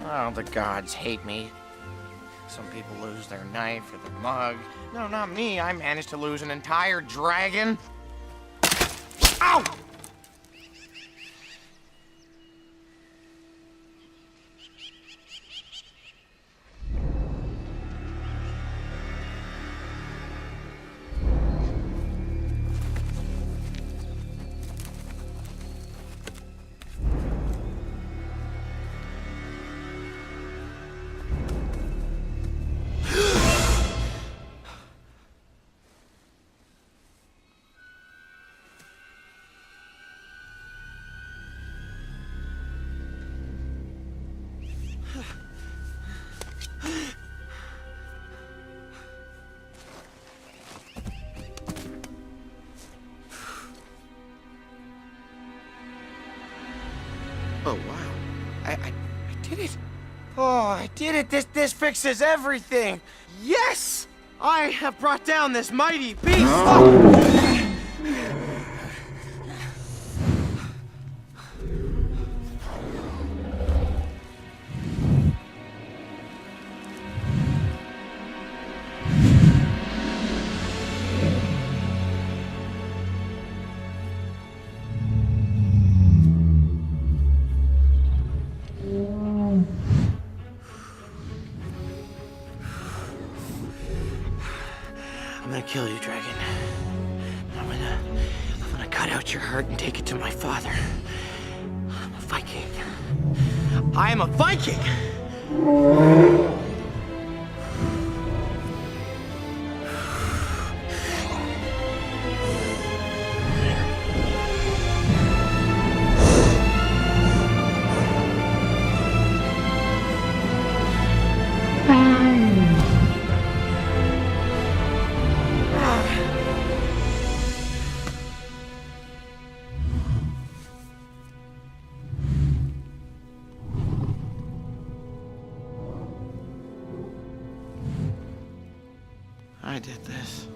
Oh, the gods hate me. Some people lose their knife or their mug. No, not me. I managed to lose an entire dragon. Ow! Oh, wow. I did it. Oh, I did it. This fixes everything. Yes! I have brought down this mighty beast. Oh. I'm gonna kill you, dragon. I'm gonna cut out your heart and take it to my father. I'm a Viking. I am a Viking! I did this.